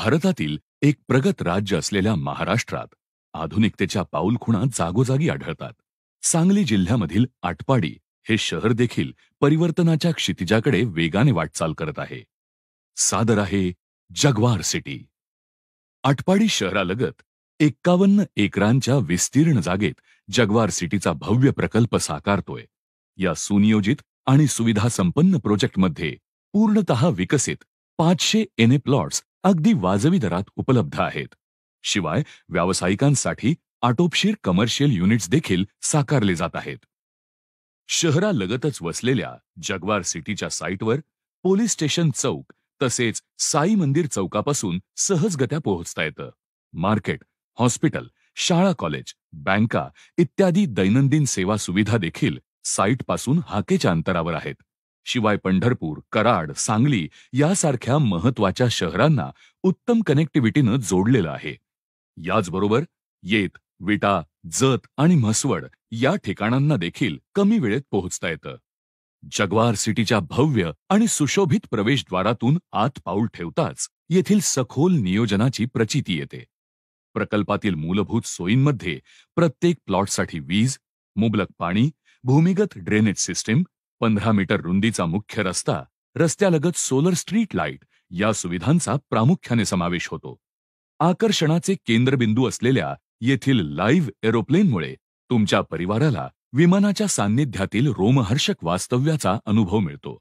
भारतातील एक प्रगत राज्य असलेल्या महाराष्ट्रात आधुनिकतेच्या पाऊलखुणा जागोजागी आढळतात. सांगली जिल्ह्यामधील आटपाडी हे शहर देखील परिवर्तनाच्या क्षितिजाकडे वेगाने वाटचाल करत आहे. सादर आहे जगवार सिटी. आटपाडी शहरालगत 51 एकरांच्या विस्तीर्ण जागेत जगवार सिटीचा भव्य प्रकल्प साकारतोय. या सुनियोजित आणि सुविधा संपन्न प्रोजेक्टमध्ये पूर्णतः विकसित 500 NA प्लॉट्स अगदी वाजवी दरात उपलब्ध आहेत. शिवाय व्यावसायिकांसाठी आटोपशीर कमर्शियल युनिट्स देखील साकारले जात आहेत. शहरालगतच वसलेल्या जगवार सिटीच्या साईटवर पोलीस स्टेशन चौक तसेच साई मंदिर चौकापासून सहजगत्या पोहोचता येतं. मार्केट, हॉस्पिटल, शाळा, कॉलेज, बँका इत्यादी दैनंदिन सेवा सुविधा देखील साईटपासून हाकेच्या अंतरावर आहेत. शिवाय पंढरपूर, कराड, सांगली यासारख्या महत्त्वाच्या शहरांना उत्तम कनेक्टिव्हिटीनं जोडलेलं आहे. याचबरोबर येत, विटा, जत आणि म्हसवड या ठिकाणांना देखील कमी वेळेत पोहोचता येतं. जगवार सिटीच्या भव्य आणि सुशोभित प्रवेशद्वारातून आत पाऊल ठेवताच येथील सखोल नियोजनाची प्रचिती येते. प्रकल्पातील मूलभूत सोयींमध्ये प्रत्येक प्लॉटसाठी वीज, मुबलक पाणी, भूमिगत ड्रेनेज सिस्टीम, 15 मीटर रुंदीचा मुख्य रस्ता, रस्त्यालगत सोलर स्ट्रीट लाईट या सुविधांचा प्रामुख्याने समावेश होतो. आकर्षणाचे केंद्रबिंदू असलेल्या येथील लाईव्ह एरोप्लेनमुळे तुमच्या परिवाराला विमानाच्या सान्निध्यातील रोमहर्षक वास्तव्याचा अनुभव मिळतो.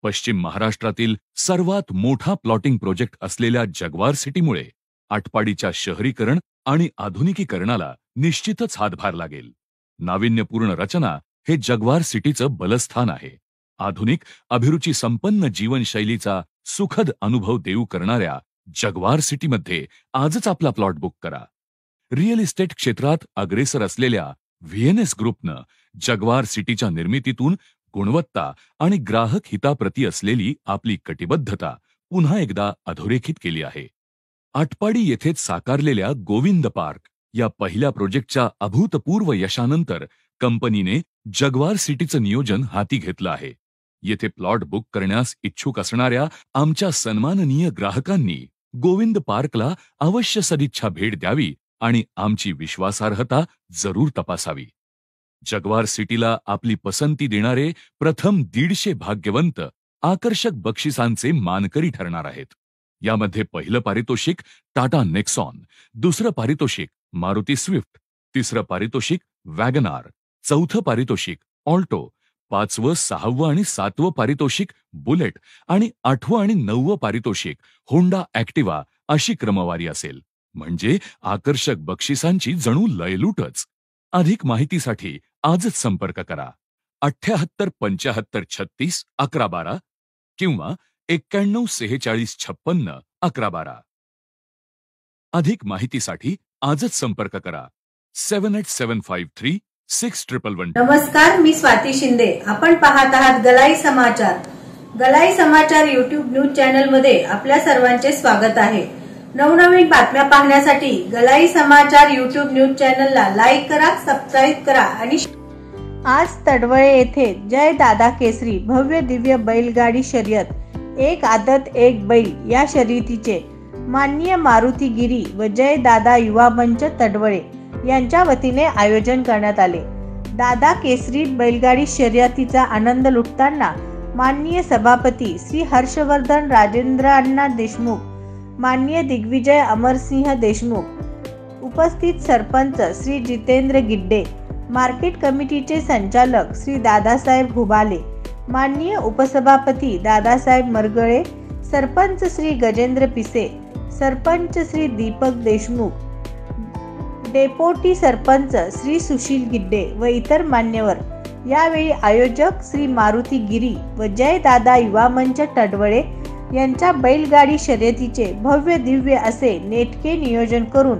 पश्चिम महाराष्ट्रातील सर्वात मोठा प्लॉटिंग प्रोजेक्ट असलेल्या जगवार सिटीमुळे आटपाडीच्या शहरीकरण आणि आधुनिकीकरणाला निश्चितच हातभार लागेल. नाविन्यपूर्ण रचना हे जगवार सिटीचं बलस्थान आहे. आधुनिक, अभिरुची संपन्न जीवनशैलीचा सुखद अनुभव देऊ करणाऱ्या जगवार सिटीमध्ये आजच आपला प्लॉट बुक करा. रिअल इस्टेट क्षेत्रात अग्रेसर असलेल्या VNS ग्रुपनं जगवार सिटीच्या निर्मितीतून गुणवत्ता आणि ग्राहक हिताप्रती असलेली आपली कटिबद्धता पुन्हा एकदा अधोरेखित केली आहे. आटपाडी येथेच साकारलेल्या गोविंद पार्क या पहिल्या प्रोजेक्टच्या अभूतपूर्व यशानंतर कंपनीने जगवार सिटीचं नियोजन हाती घेतलं आहे. येथे प्लॉट बुक करण्यास इच्छुक असणाऱ्या आमच्या सन्माननीय ग्राहकांनी गोविंद पार्कला अवश्य सदिच्छा भेट द्यावी आणि आमची विश्वासार्हता जरूर तपासावी. जगवार सिटीला आपली पसंती देणारे प्रथम 150 भाग्यवंत आकर्षक बक्षिसांचे मानकरी ठरणार आहेत. यामध्ये पहिलं पारितोषिक टाटा नेक्सॉन, दुसरं पारितोषिक मारुती स्विफ्ट, तिसरं पारितोषिक वॅगनार, चौथं पारितोषिक ऑल्टो, 5वं, 6वं आणि 7वं पारितोषिक बुलेट आणि 8वं आणि 9वं पारितोषिक होंडा ॲक्टिवा अशी क्रमवारी असेल. म्हणजे आकर्षक बक्षिसांची जणू लयलूटच. अधिक माहितीसाठी आजच संपर्क करा 78 75 36 1112 किंवा 91 46 56 1112. अधिक माहितीसाठी आजच संपर्क करा 78753 6111. नमस्कार, मी स्वाती शिंदे. आपण पाहत आहात गलाई समाचार. गलाई समाचार YouTube न्यूज चॅनल मध्ये आपल्या सर्वांचे स्वागत आहे. नवनवीन बातम्या पाहण्यासाठी गलाई समाचार YouTube न्यूज चॅनलला लाईक करा, सबस्क्राईब करा आणि आज तडवळे येथे जय दादा केसरी भव्य दिव्य बैलगाडी शर्यत एक आदत एक बैल या शर्यतीचे माननीय मारुती गिरी व जय दादा युवा मंच तडवळे यांच्या वतीने आयोजन करण्यात आले. दादा केसरी बैलगाडी शर्यतीचा आनंद लुटताना माननीय सभापती श्री हर्षवर्धन राजेंद्र अण्णा देशमुख, माननीय दिग्विजय अमरसिंह देशमुख, उपस्थित सरपंच श्री जितेंद्र गिड्डे, मार्केट कमिटीचे संचालक श्री दादासाहेब हुबाले, माननीय उपसभापती दादासाहेब मरगळे, सरपंच श्री गजेंद्र पिसे, सरपंच श्री दीपक देशमुख, डेपोटी सरपंच श्री सुशील गिड्डे व इतर मान्यवर. यावेळी आयोजक श्री मारुती गिरी व जय दादा युवा मंच तडवळे यांच्या बैलगाडी शर्यतीचे भव्य दिव्य असे नेटके नियोजन करून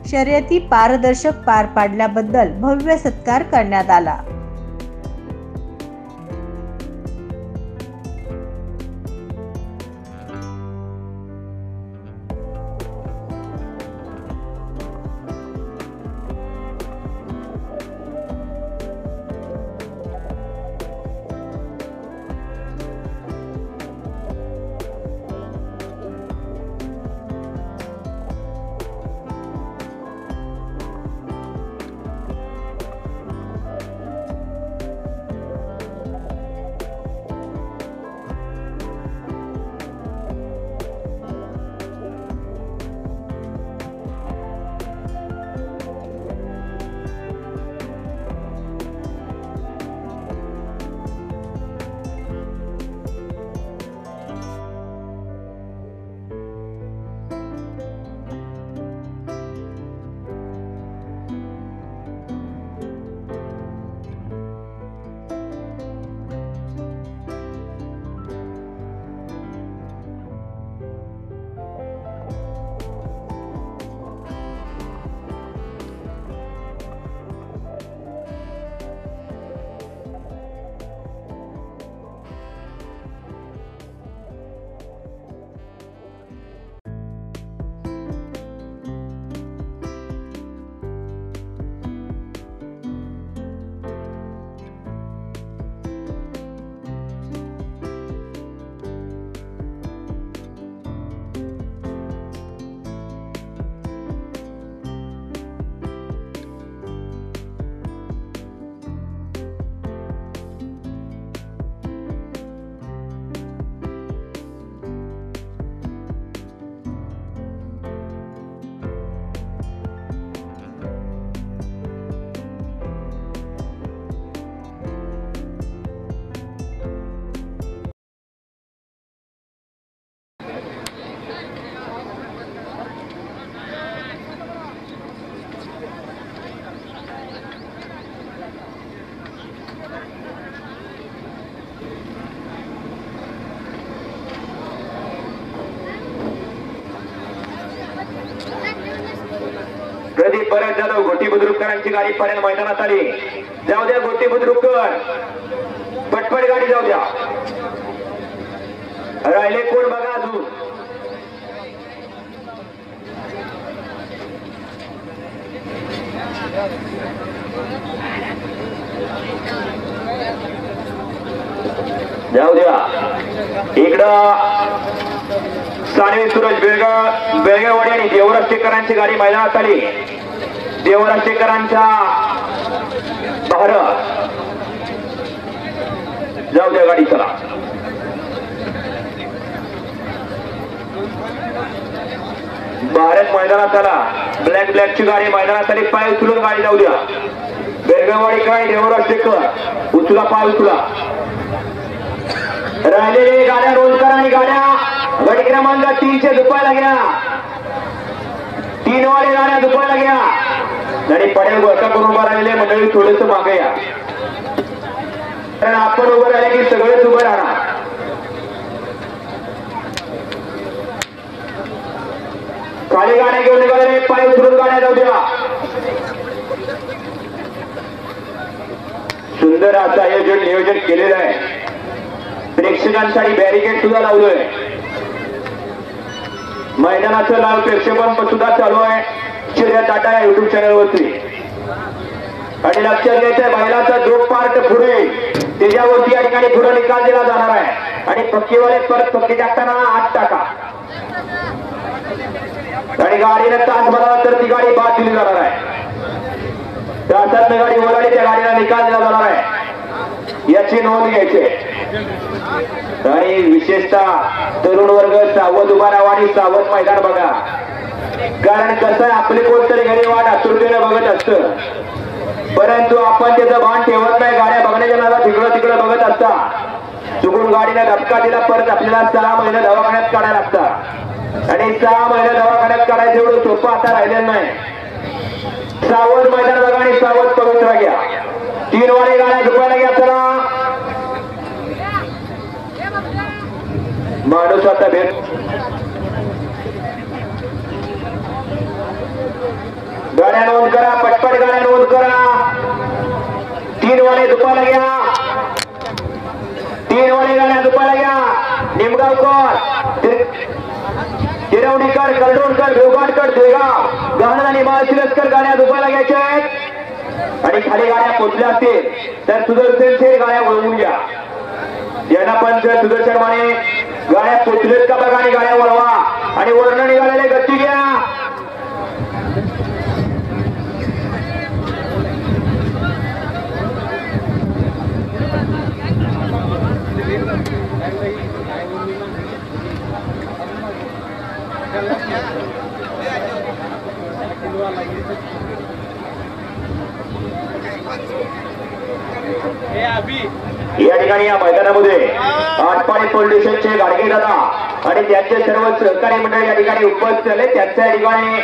शर्यती पारदर्शक पार पाडल्याबद्दल भव्य सत्कार करण्यात आला. परत जाधव गोटी बुद्रुककरांची गाडी पर्यंत मैदानात आली. जाऊ द्या गोटी बुद्रुककर, पटपट गाडी जाऊ द्या. राहिले कोण बघा अजून. जाऊ द्या. इकडं सानवी सूरज बेळगाववाडी आणि देवराज शेखरांची गाडी मैदानात आली. देवराज शेखरांचा भारत. जाऊ द्या गाडी चला. भारत मैदानात आला. ब्लॅकची गाडी मैदानात आली. पाय उचलून गाडी जाऊ द्या. बेळगाववाडी काय देवराज शेखर उचला, पाय उचला. राहिलेले गाड्या रोजगार आणि गाड्या गट क्रमांक 3 दुपायला घ्या. 3 वाले गाड्या दुपायला घ्या. आणि पडेल गोष्टा करून उभा राहिलेले मंडळी थोडस मागे या, कारण आपण उभं राहिले की सगळेच उभं राहणार. खाली गाड्या घेऊन निघालेले पाय उचलून गाड्या जाऊ द्या. सुंदर असं आयोजन नियोजन केलेलं आहे. प्रेक्षकांसाठी बॅरिकेड सुद्धा लावलोय. मैदानाचं लाईव्ह प्रक्षेपण सुद्धा चालू आहे शर्यत टाटा या युट्यूब चॅनल वरती. आणि लक्षात घ्यायचंय बैलाचा जो पार्ट पुढे त्याच्यावरती या ठिकाणी पुढे निकाल दिला जाणार आहे. आणि पक्कीवाले परत पक्की टाकताना 8 टाका. आणि गाडीने तास भरानंतर ती गाडी बाद दिली जाणार आहे. तासात गाडी ओलाडी त्या गाडीला निकाल दिला जाणार आहे, याची नोंद घ्यायची. आणि विशेषतः तरुण वर्ग सावध उभा राहावा आणि सावध मैदान बघा. कारण कसं आहे, आपली कोणतरी घरी वाट आतुरतेने बघत असतं, परंतु आपण त्याचं भान ठेवत नाही. गाड्या बघण्याच्या नादात तिकडं बघत असता. चुकून गाडीने धक्का दिला परत आपल्याला 6 महिने दवाखान्यात काढायला लागतात. आणि 6 महिने दवाखान्यात काढायचं एवढं सोपं आता राहिलेलं नाही. सावध मैदान बघा आणि सावध पवित्र घ्या. 3 वाले गाड्या झुकायला घ्या. चला माणूस आता भेट. गाड्या नोंद करा, पटपट गाड्या नोंद करा. 3 वाले झुकायला घ्या. 3 वाले गाड्या झुकायला घ्या. निमगावकर, हिरवणीकर, कलडोणकर, भेवगाडकर, देगाव, गहन आणि माळशिरसकर गाड्या झुकायला घ्यायच्या आहेत. आणि खाली गाड्या पोचल्या असतील तर सुदर्शन गाड्या वळवून घ्या. यांना पण सुदर्शन माने गाड्या पोचलेत का बघा आणि गाड्या वळवा. आणि वर्ण निघालेले गती घ्या. या ठिकाणी या मैदानामध्ये आटपाडी पोलीस स्टेशनचे गाडगे दादा आणि त्यांचे सर्व सहकारी मंडळ या ठिकाणी उपस्थित झाले. त्यांच्या या ठिकाणी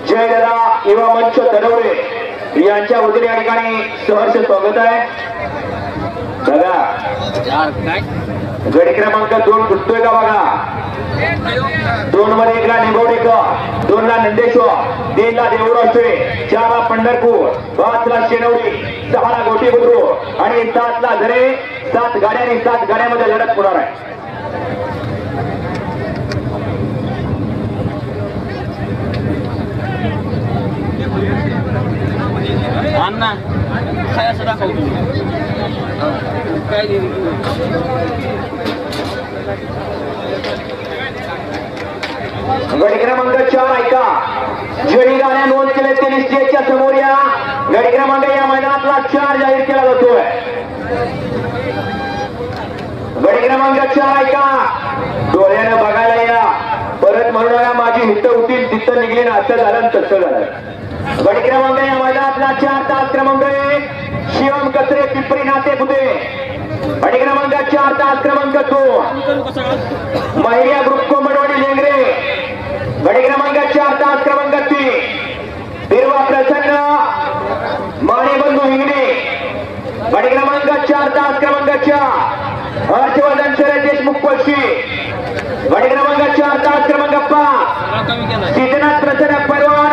जय दादा युवा मंच दरवळे यांच्या वतीने या ठिकाणी सहर्ष स्वागत आहे. बघा गट क्रमांक 2 कुठतोय का बघा. 2 मध्ये 1 ला निंबवडेकर, 2 ला नंदेश्वर, 3 ला देवराष्ट्रे, 4 ला पंढरपूर, 5 ला शेनवडी, 6 ला गोटी बुद्रुक आणि 7 ला झरे. 7 गाड्या आणि 7 गाड्यामध्ये लढत होणार आहे. अण्णा काय असं दाखवतो काय गट क्रमांक 4 ऐका. जरी गाड्या नोंद केले ते स्टेजच्या समोर या. गट क्रमांक या मैदानातला 4 जाहीर केला जातोय. गट क्रमांक 4 ऐका. डोळ्यानं बघायला या. परत म्हणू नका माझी हित होती तिथं निघली ना, असं झालं तसं झालं. गट क्रमांक या मैदानातला 4 तास क्रमांक 1 शिवम कचरे पिंपरी नाते बुधे. गट क्रमांक 4 तास क्रमांक 2 महिला ग्रुप कोंबडवाडी लेंगरे. गट क्रमांक 4 तास क्रमांक 3 बिरवा प्रसन्न माणेबंधू हिंगणे. गट क्रमांक 4 तास क्रमांक 4 हर्षवर्धन शरद देशमुख पक्षी. गट क्रमांक 4 तास क्रमांक 5 सिद्धनाथ प्रसन्न परवार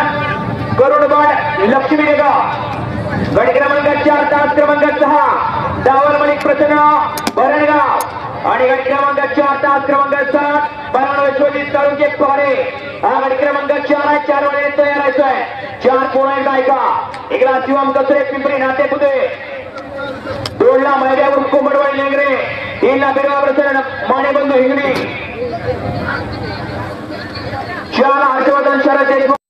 वरुण बट लक्ष्मी नगर गट क्रमांक 4 तास क्रमांक 6 दावर मलिक प्रसन्न भरणगाव आणि गट क्रमांक 4 तास क्रमांक 7 परवान विश्वजित तालुके पहाडे हा गट क्रमांक 4 आहे 4 वाले तयार आहे 4 पॉइंट ऐका एकला शिवम कचरे पिंपरी नाते पुते 2 ला मैद्यावर कोंबडवाडी लेंगरे 3 ला बेरवा प्रसन्न मानेबंधू हिंगणे 4 ला हर्षवर्धन शरद देशमुख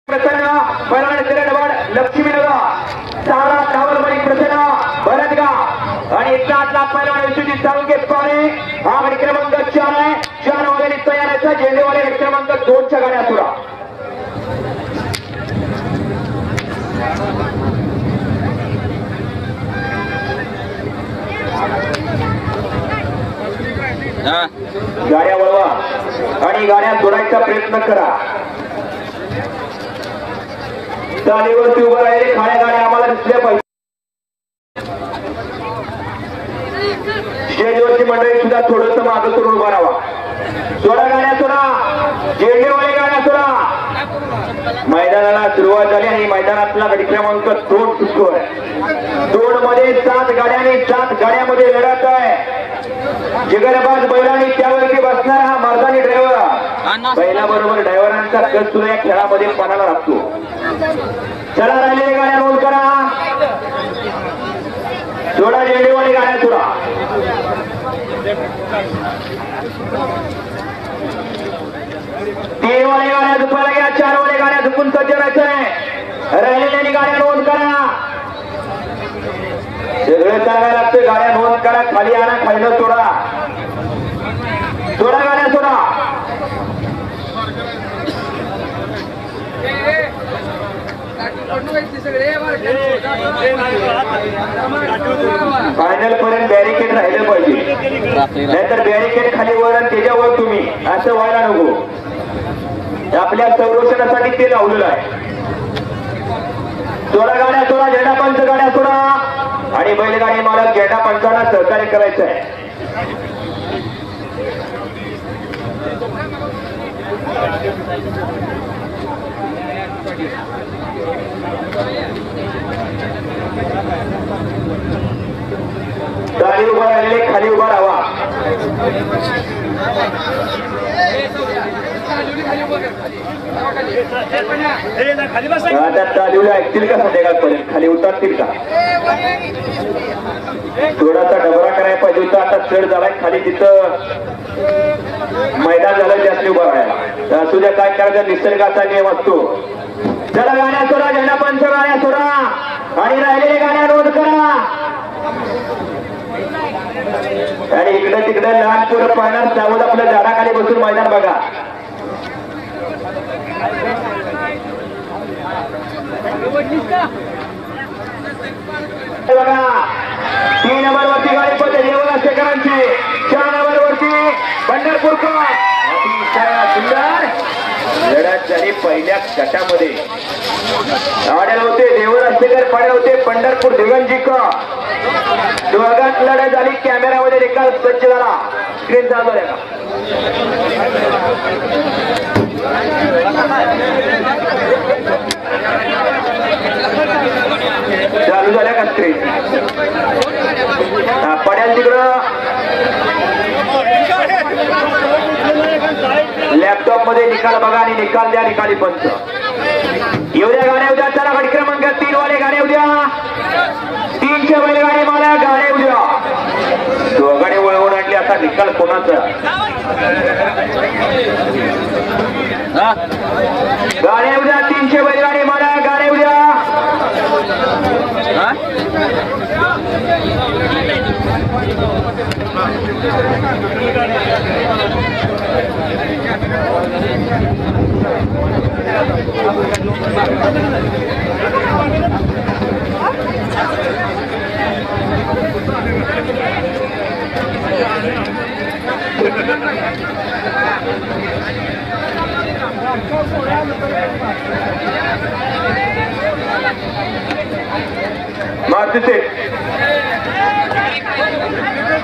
प्रसन्न परवान किरणवाड लक्ष्मी नगर 6 ला दावर मलिक प्रसन्न भरतगाव आणि 7 ला परवान विश्वजित तालुके पहाडे हा गट क्रमांक 4 आहे 4 वाले तयार आहे झेंडेवाले गट क्रमांक 2 च्या गाड्या सुरा गाड्या वळवा आणि गाड्या जोडायचा प्रयत्न करा चालीवरती उभं राहिले खाड्या गाड्या आम्हाला दिसल्या पाहिजे स्टेजवरची मंडळी सुद्धा थोडस मागं सोडून उभा राहावा सोडा गाड्या सोडा झेंडेवाले गाड्या सोडा मैदानाला सुरुवात झाली आणि मैदानातला गट क्रमांक 2 सुटतोय 2 मध्ये 7 गाड्यांनी 7 गाड्यामध्ये लढत आहे जिगरबाज बैलांनी त्यावरती बसणारा हा मर्दानी ड्रायव्हर बैलाबरोबर ड्रायव्हरांचा कस सुद्धा या खेळामध्ये पणाला लागतो चला राहिलेल्या गाड्या नोंद करा सोडा झेंडेवाले गाड्या सोडा तीन वाले गाड्या झुपायला घ्या 4 वाले गाड्या झुपून सज्ज राहायचंय राहिलेल्या गाड्या नोंद करा सगळं सांगायला लागतं गाड्या नोंद करा खाली आणा खायला सोडा सोडा गाड्या सोडा फायनल पर्यंत बॅरिकेड राहिलं पाहिजे नाहीतर बॅरिकेड खाली वर आणि त्याच्यावर तुम्ही असं व्हायला नको आपल्या संरक्षणासाठी ते लावलेलं आहे सोडा गाड्या सोडा झेंडा पंच गाड्या सोडा आणि बैलगाडी मालक झेंडा पंचांना सहकार्य करायचं आहे खाली उभा राहिलेले खाली उभा राहावा आता तालीला ऐकतील का संध्याकाळपर्यंत खाली उतरतील का थोडासा डबरा करायला पाहिजे होता आता चढ झालाय खाली तिथं मैदान झालं जास्त उभा राहायला असू द्या काय करायचं निसर्गाचा नियम असतो चला गाड्या सोडा झेंडा पंच गाड्या सोडा आणि राहिलेल्या गाड्या नोंद करा आणि इकडे तिकडे लहान पोरं पाहणार सावध आपल्या झाडाखाली बसून मैदान बघा बघा 3 नंबर वरती गाडी पडते देवळा शेखरांची 4 नंबर वरती पंढरपूरकर सुंदर लढत झाली पहिल्या गटामध्ये आड्याला होते देवळ असतेकर पाड्या होते पंढरपूर दिगंजीकर दोघात लढत झाली कॅमेरामध्ये निकाल सज्ज झाला स्क्रीन चालू आहे चालू झाल्या का स्क्रीन पड्याल तिकडं लॅपटॉप मध्ये निकाल बघा आणि निकाल द्या निकाली पंच एवढ्या गाड्या उद्या चला गट क्रमांक 3 वाले गाड्या उद्या 300 बैलगाडी मला गाड्या उद्या दोघांनी वळवून आणली आता निकाल कोणाचा गाड्या उद्या 300 बैलगाडी मला गाड्या उद्या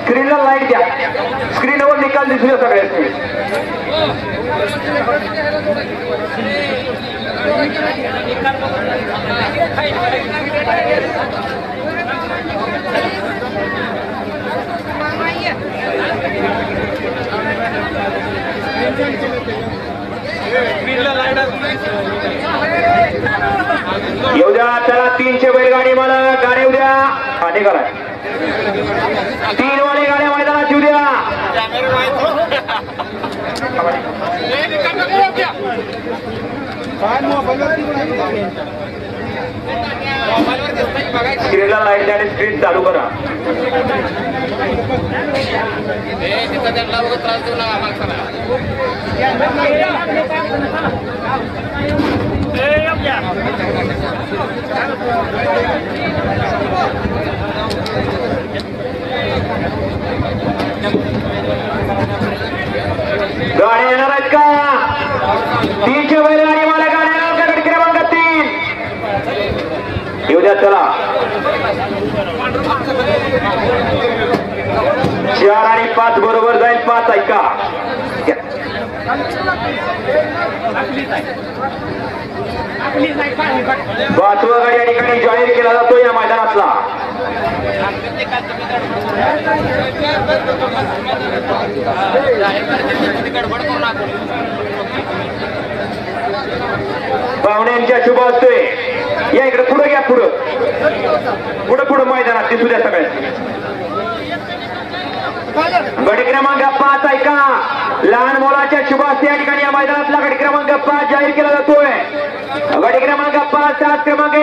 स्क्रीनला लाईट द्या स्क्रीनवर निकाल निकाल दिसूया सगळ्यांनी. येऊ द्या त्याला 300 बैलगाडी मला गाड्या येऊ द्या. हा निघाला 3 वाले गाड्या मैदानात येऊ द्या. स्क्रीनला लाईट आणि स्क्रीन चालू करा. गाड्या येणार आहेत का? 300 बैलगाडी मला गाड्या येणार का? गट क्रमांक 3 येऊ द्या चला. 4 आणि 5 बरोबर जाईल. 5 ऐका 5वा गाडी या ठिकाणी जाहीर केला जातो या मैदानातला. पाहुण्यांच्या शुभ असते. या इकडे पुढे घ्या. पुढे मैदानात दिसू द्या सगळ्यांनी. गट क्रमांक 5 ऐका. लहान मुलाच्या शुभ असते या ठिकाणी या मैदानातला गट क्रमांक 5 जाहीर केला जातोय. गट क्रमांक 5 7 क्रमांक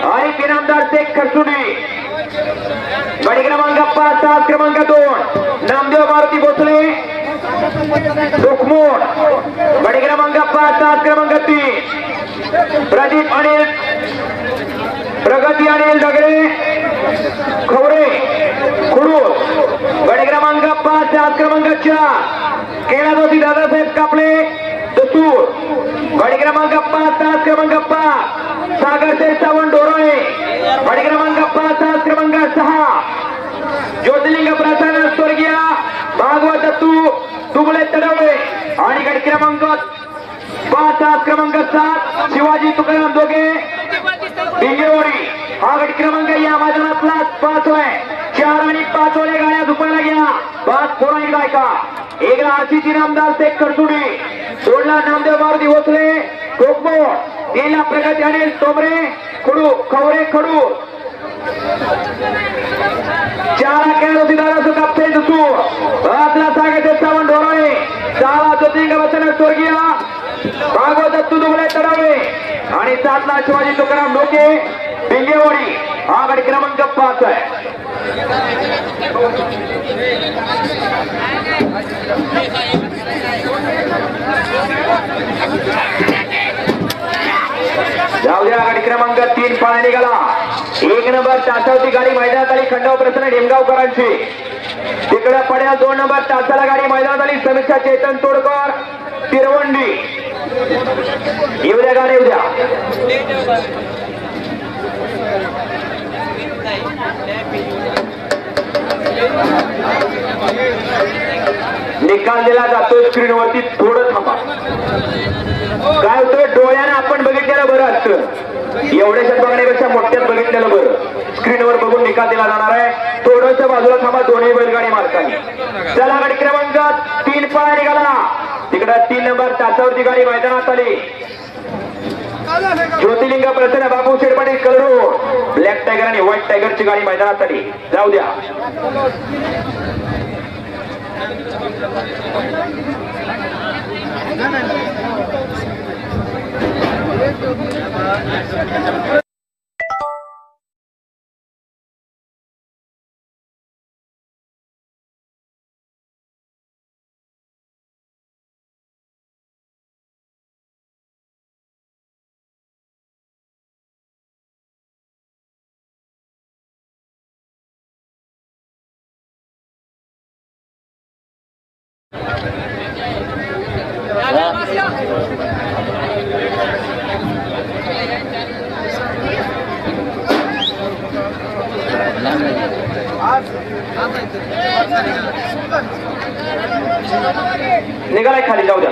आणि इनामदार शेख खरसुडी. गट क्रमांक 5 7 क्रमांक 2 नामदेव मारुती भोसले दुखमोड. गट क्रमांक 5 7 क्रमांक 3 प्रदीप अनिल प्रगती अनिल डगरे खवरे खुडूस. गट क्रमांक 5 7 क्रमांक 4 केळादोशी दादासाहेब कापले दसूर. गट क्रमांक 5 7 क्रमांक 5 सागर सावंत डोराळे. गट क्रमांक 5 7 क्रमांक 6 ज्योतिर्लिंग प्रसाद स्वर्गीय भागवत दत्तू दुबळे तडवळे. आणि गट क्रमांक 5 7 क्रमांक 7 शिवाजी तुकाराम दोघे बिंगेवाडी. हा गट क्रमांक या मैदानातला 5 आहे. 4 आणि 5 वाले गाड्या झुपायला घ्या. 5 फोडा एकदा ऐका. एकला आशिष इनामदार शेख खरसुडी. सोडला नामदेव मारुती भोसले कोकमोड. 3ला प्रगती अनिल तोमरे खडू खवरे खडू. 4ला केळादोशी दादासो कापसे दसू. 5ला सागर सावंत डोराळे. 6ला ज्योतिर्लिंग प्रसाद स्वर्गीय भागवत दत्तू दुबळे तडवळे. आणि 7ला शिवाजी तुकाराम डोके बिंगेवाडी. हा गट क्रमांक 5 आहे. जाऊ द्या. गट क्रमांक 3 पाळा निघाला. 1 नंबर तासावरती गाडी मैदानात आली खंडाव प्रसन्न डेमगावकरांची. तिकडे पड्या 2 नंबर तासाला गाडी मैदानात आली समीक्षा चेतन तोडकर तिरवंडी. येऊ द्या गाडी येऊ द्या. निकाल दिला जातो स्क्रीनवरती. थोडं थांबा. काय होतं डोळ्यानं आपण बघितलेलं बरं असतं. एवढ्याशात बघण्यापेक्षा मोठ्यात बघितलेलं बरं. स्क्रीनवर बघून निकाल दिला जाणार आहे. थोडस बाजूला थांबा दोन्ही बैलगाडी मालकांनी. चला गट क्रमांक 3 पाळा निघाला. तिकडे 3 नंबर तासावरती गाडी मैदानात आली. ज्योतिर्लिंग प्रसन्न बाबू शेडपाटी कलरो ब्लॅक टायगर आणि व्हाईट टायगरची गाडी मैदानात आली. जाऊ द्या. आज निघालाय खाली, जाऊ द्या.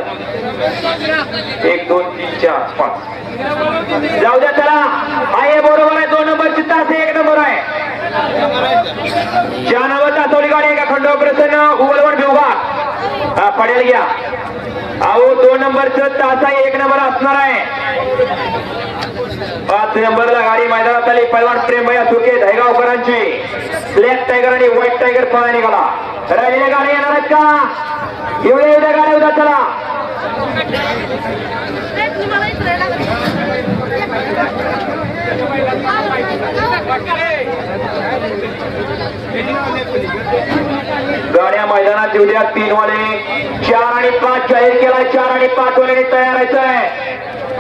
1 2 3 4 5 जाऊ द्या. चला आहे, बरोबर आहे. 2 नंबरची तास 1 नंबर आहे. 4 नंबर तासवली गाडी एका खंडो प्रसन्न उवलवण विभाग हा पडेल घ्या. अहो 2 नंबरचं तास आहे, 1 नंबर असणार आहे. 5 नंबरला गाडी मैदानात आली. पैलवान प्रेमभैया सुके दहेगावकरांची. ब्लॅक टायगर आणि व्हाईट टायगर पळा निघाला. राहिलेल्या गाड्या येणार आहेत का? एवढ्या गाड्या उद्या. चला गाड्या मैदानात उद्या 3 वाले. 4 आणि 5 जाहीर केला. 4 आणि 5 वाले तयार राहायचं आहे.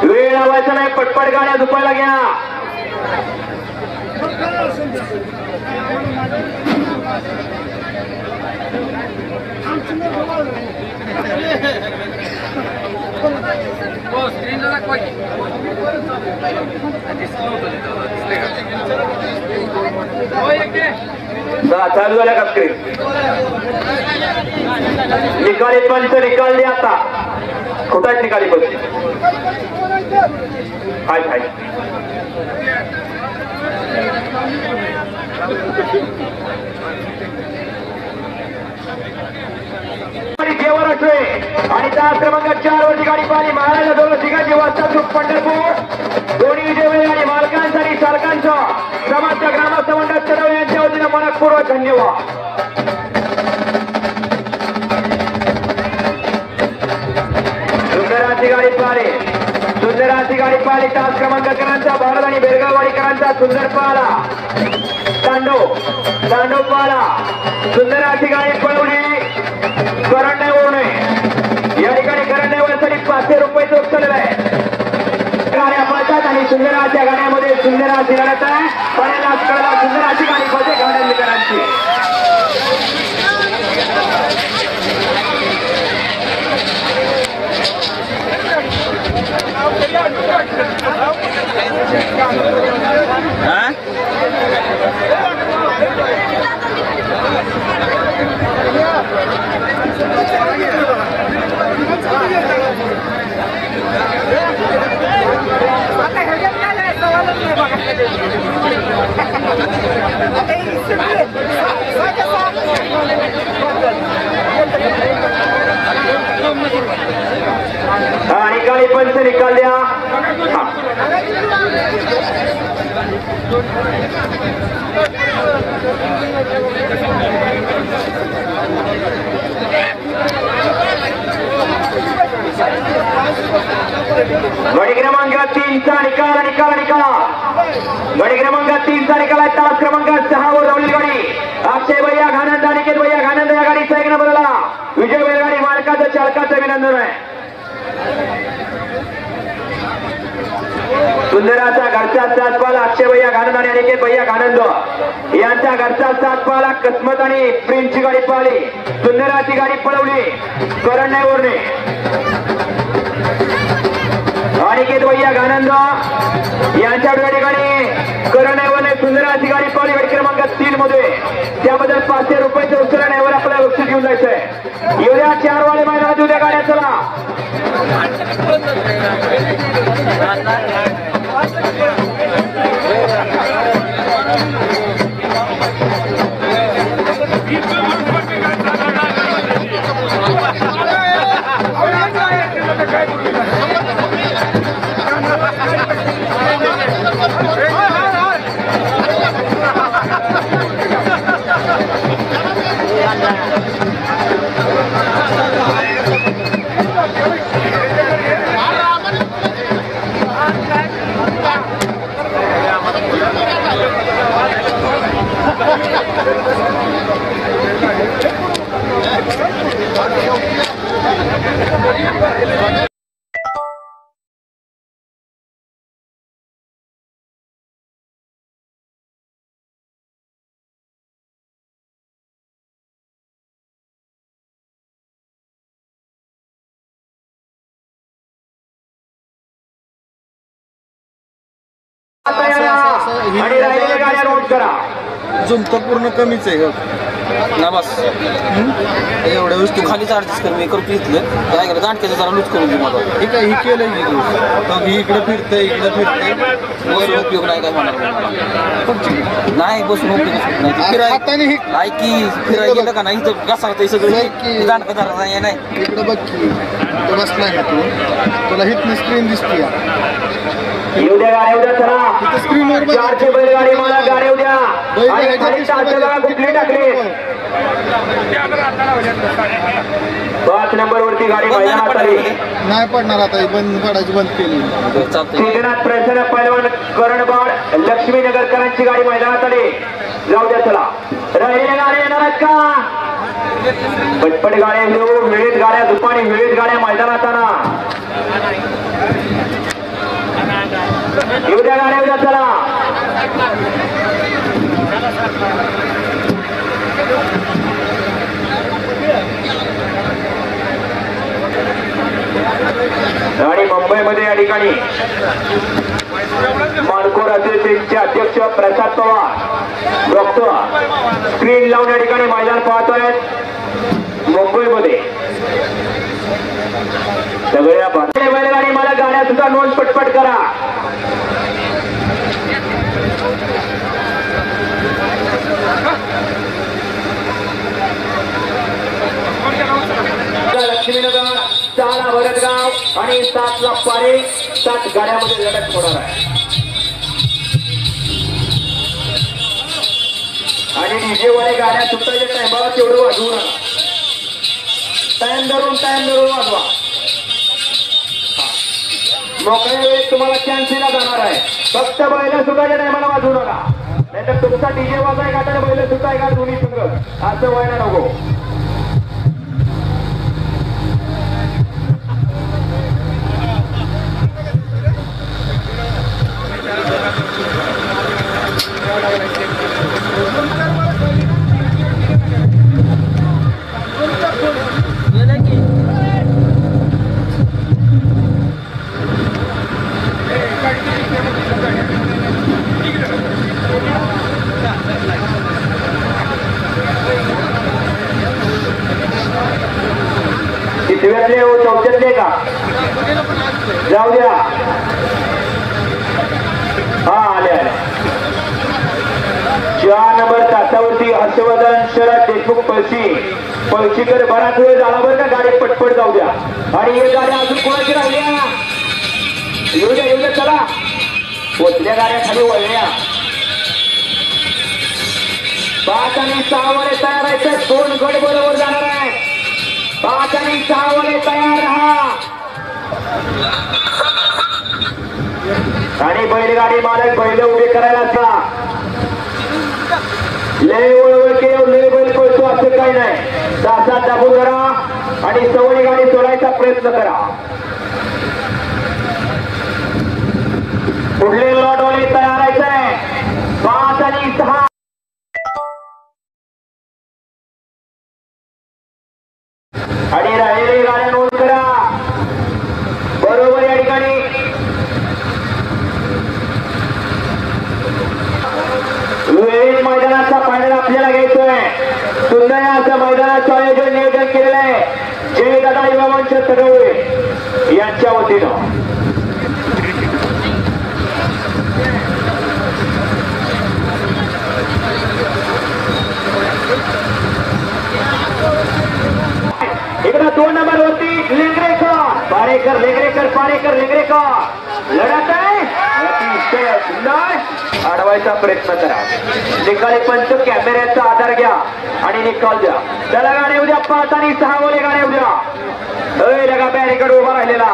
वेळ लावायचा नाही, पटपट गाड्या झुपायला घ्या. चालू झाल्या का स्क्रीन? निकाली पंच निकाल द्या आता. कुठं निकाली पंच? हाय हाय. जेवण असते आणि त्या क्रमांक 4 वरची गाडी पाहिली. महाराजा दोन ठिकाणी वाजता ग्रुप पंढरपूर. दोन्ही विजय आणि मालकांसाठी चालकांचं समाजच्या ग्रामस्थ मंडळ चढव यांच्या वतीनं मनपूर्वक धन्यवाद. सुंदराची गाडी पाहिली. सुंदराची गाडी पाहिली. तास क्रमांककरांचा भारत आणि बेळगाववाडीकरांचा सुंदर पाला. तांडव पाला. सुंदराची गाडी पळवली. करंडेवरून या ठिकाणी करंडेवरसाठी 500 रुपये उचललेला आहे. गाड्या पळतात आणि सुंदराच्या गाड्यामध्ये सुंदराची लढत आहे. पळायला सुंदराची गाडी पळते गाड्यांकरांची. निकाली पंच निकाल द्या. गाडी क्रमांक 3 चा निकाल. गाडी क्रमांक 3 चा निकाल आहे. तास क्रमांक 6 वर धावलेली गाडी अक्षय भैया घानंद, अनिकेत भैया घानंद या गाडीचा 1 नंबरला विजय बैलगाडी मालकाचं चालकाचं अभिनंदन आहे. सुंदराचा घरचा सातपाला अक्षय भैया घानंद आणि अनिकेत भैया घानंद यांच्या घरचा सातपाला कसमत आणि प्रिन्सची गाडी पाहिली. सुंदराची गाडी पळवली करंडेवरने. अनिकेत भैया घानंद यांच्या ठिकाणी करंडेवरने सुंदराची गाडी पाहिली. गाडी क्रमांक 3 मध्ये. त्याबद्दल 500 रुपयाचं उचलण्यावर आपल्याला बक्षीस घेऊन जायचंय. उद्या 4 वाले मैदानात उद्या गाड्या. चला आणि राहिलेल्या गाड्या नोट करा. झुमतं पूर्ण कमीच आहे. ना बस एवढ्या वेळेस तू खालीच ॲडजस्ट कर, मी करतो इथलं काय करा जाणक्याचं जरा लूज करून दे मला. हे काय हे केलं की तू मग इकडं फिरतंय बसून उपयोग नाही काय होणार नाही, बसून उपयोग नाही. फिरायला नाही की फिरायला गेलं का नाही तर कसा ते सगळं जाणकं जरा नाही. इकडं बघ की तो बसलाय ना तू, तुला हिथनं स्क्रीन दिसते येऊ द्या गाड्या उद्या चला. स्क्रीनवर चारशे बैलगाडी मला गाड्या उद्या आणि खाली तासं बघा कुठली टाकली. 5 नंबर वरती गाडी मैदानात आली. नाही पडणार आता, बंद पडायची बंद केली. सिद्धनाथ प्रसन्न पैलवान करणबाड लक्ष्मीनगरकरांची गाडी मैदानात आली. जाऊ द्या चला. राहिलेल्या गाड्या येणार आहेत का? पटपट गाड्या घेऊ, वेळेत गाड्या दुपारी वेळेत गाड्या मैदानात आणा. येऊ द्या गाड्या उद्या चला. आणि मुंबईमध्ये या ठिकाणी मानकोर असोसिएशनचे अध्यक्ष प्रसाद पवार डॉक्टर स्क्रीन लावून या ठिकाणी मैदान पाहतोय मुंबईमध्ये. सगळ्या बैलगाडी मला गाड्या सुद्धा नोंद पटपट करा. लक्ष्मीनगर, 6 भरतगाव आणि 7 पारे, 7 गाड्यामध्ये लढत होणार आहे. आणि डीजे वाले गाड्या सुटायच्या टायमाला तेवढं वाजवू नका. टाइम धरून वाजवा. मोकळ्या वेळेत तुम्हाला चान्स दिला जाणार आहे. फक्त बैल सुटायच्या टायमाला वाजवू नका, नाहीतर तुमचा डीजे वाजाय का तर बैल सुटाय का दोन्ही संघ असं व्हायला नको. कितव्यातले हो, चौथ्यातले का? जाऊ द्या. हा आले. 4 नंबर तासावरती हर्षवर्धन शरद देशमुख पळशीकर बराच वेळ झाला बरं का. गाडी पटपट जाऊ द्या. आणि एक गाड्या अजून कोणाची राहिल्या? येऊ द्या चला. पोचल्या गाड्या खाली वळल्या. 5 आणि 6 वाले तयार आहेत. 2 गट बरोबर जाणार आहे. 5 आणि 6 वाले तयार राहा. आणि बैलगाडी मालक बैल उभे करायला जा. लय वळवळ केलं लय बैल पळतो असं काही नाही. तासात दाबून करा आणि सवणी गाडी सोडायचा प्रयत्न करा. पुढले लॉटवाले तयार आहे. 5 आणि 6 आणि राहिलेली गाड्या नोंद करा बरोबर. या ठिकाणी वेळेत मैदानाचा फायनल आपल्याला घ्यायचोय. सुंदर असं मैदानाचं आयोजन नियोजन केलेलं आहे जय दादा युवा मंच तडवळे यांच्या वतीनं. इकडं 2 नंबर वरती लेंगरेकर लढत आहे. अतिशय सुंदर अडवायचा प्रयत्न करा. निकाली पंच कॅमेऱ्याचा आधार घ्या आणि निकाल द्या. त्याला गाड्या उद्या 5 आणि 6 वाले गाड्या उद्या. लगा बॅरिकेड उभा राहिलेला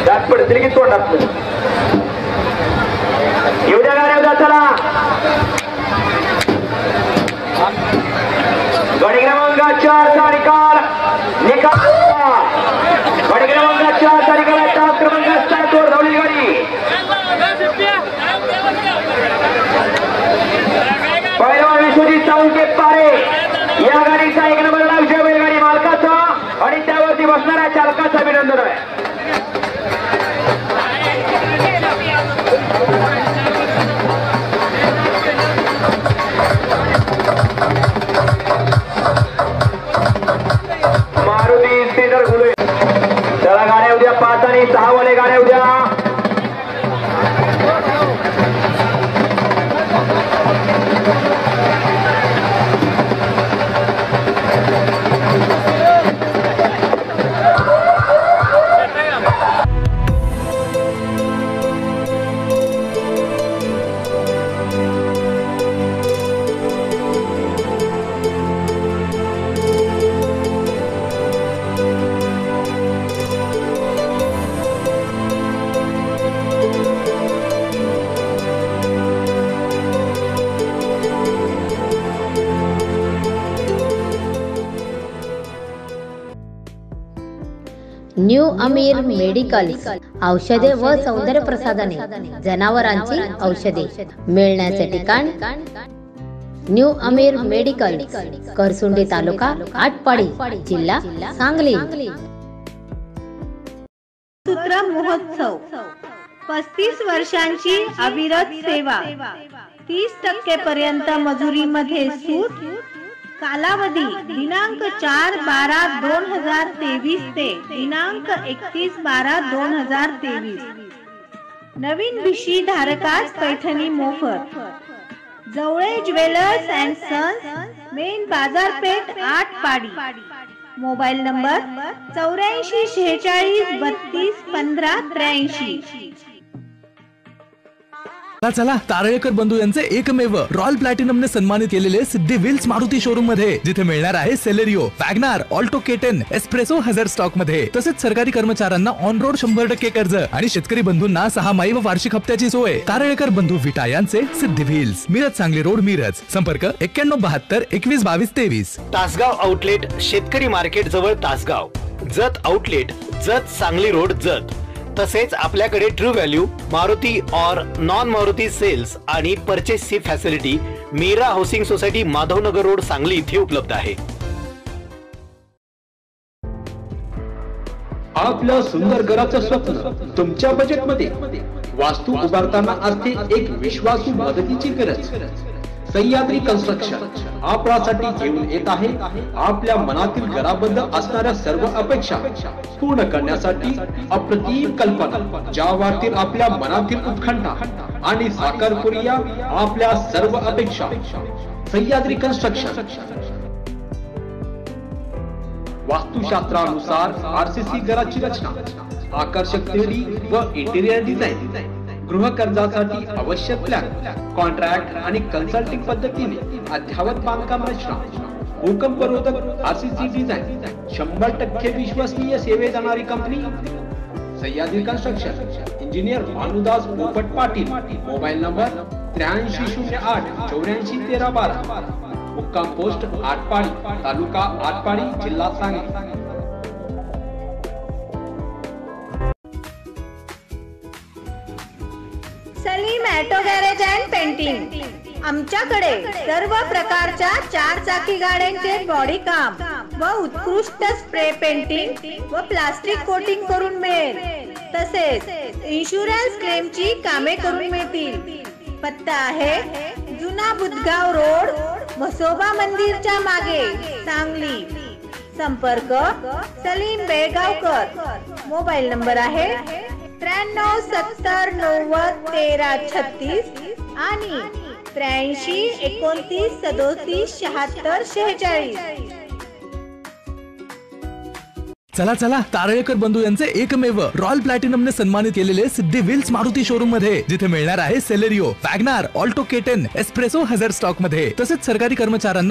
दात पडतील की तोंडात. येऊ द्या गाड्या उद्या चला. गाडी क्रमांक 4चा निकाल गाडी क्रमांक 4चा निकाल. तास क्रमांक 7 वर धावलेली गाडी पैलवान विश्वजित साळुंके पारे या गाडीचा 1 नंबरला विजय बैलगाडी मालकाचा आणि त्यावरती बसणाऱ्या चालकाचं अभिनंदन आहे. न्यू अमीर मेडिकल औषधे व सौंदर्य प्रसाधने, जनावरांची औषधे मिळण्याचे ठिकाण न्यू अमीर मेडिकल, करसुंडी तालुका आटपाडी, जिल्हा सांगली. सूत्र महोत्सव 35 वर्षांची अविरत सेवा, 30% पर्यंत मजुरीमध्ये सूट. कालावधी दिनांक 4/12/2023 ते दिनांक 31/12/2023. नवीन भिशी धारकास पैठणी मोफत. जवळे ज्वेलर्स अँड सन्स, मेन बाजारपेठ आटपाडी. Mobile number 84 46 32 15 83. चला तारळेकर बंधू यांचे एकमेव रॉयल प्लॅटिनमने सन्मानित केलेले सिद्धी व्हील्स मारुती शोरूम मध्ये, जिथे मिळणार आहे Celerio, WagonR, Alto K ten, Espresso हजर स्टॉक मध्ये. तसेच सरकारी कर्मचाऱ्यांना ऑन रोड 100% कर्ज आणि शेतकरी बंधूंना 6 माही व वार्षिक हप्त्याची सोय. तारळेकर बंधू विटा यांचे सिद्धी व्हील्स, मिरज सांगली रोड, मिरज. संपर्क 9172 21 22 23. तासगाव आउटलेट, शेतकरी मार्केट जवळ तासगाव. Jath outlet, Jath Sangli road, Jath. तसेच आपल्याकडे ट्रू व्हॅल्यू, मारुती और नॉन मारुती सेल्स आणि परचेसची facility Meera housing society, Madhavnagar road, Sangli इथे उपलब्ध आहे. आपल्या सुंदर घराचं स्वप्न तुमच्या बजेटमध्ये. वास्तू उभारताना असते एक विश्वासू मदतीची गरज. सह्याद्री कन्स्ट्रक्शन आपल्यासाठी घेऊन येत आहे आपल्या मनातील घराबद्दल असणाऱ्या सर्व अपेक्षा पूर्ण करण्यासाठी अप्रतिम कल्पना, ज्यावरील आपल्या मनातील उत्कंठा आणि साकार करूया आपल्या सर्व अपेक्षा. सह्याद्री कन्स्ट्रक्शन. वास्तुशास्त्रानुसार आरसीसी घराची रचना, आकर्षक थ्रीडी व इंटिरियर डिझाईन, गृह कर्जासाठी आवश्यक प्लॅन, कॉन्ट्रॅक्ट आणि कन्सल्टिंग पद्धतीने अद्यावत बांधकाम रचना, भूकंपरोधक आरसीसी डिझाईन, 100% विश्वसनीय सेवे देणारी company Sahyadri construction. Engineer Bhanudas पोपट पाटील. Mobile number 8308 84 13 12. मुक्काम पोस्ट आटपाडी, तालुका आटपाडी, जिल्हा Sangli. Salim auto garage and painting. आमच्याकडे सर्व प्रकारच्या 4 चाकी गाड्यांचे बॉडी काम व उत्कृष्ट स्प्रे पेंटिंग व प्लास्टिक कोटिंग करून मिळेल. तसेच इन्शुरन्स क्लेमची कामे करून मिळतील. पत्ता आहे जुना बुधगाव रोड, म्हसोबा मंदिरच्या मागे, सांगली. संपर्क सलीम बेळगावकर. मोबाईल नंबर आहे 93 70 90 13 36 आणि 83 29 37 76 46. चला तारळेकर बंधू यांचे एकमेव रॉयल प्लॅटिनमने सन्मानित केलेले सिद्धी व्हील्स मारुती शोरूम मध्ये, जिथे मिळणार आहे Celerio, WagonR, Alto K ten, Espresso हजर स्टॉक मध्ये. तसेच सरकारी कर्मचाऱ्यांना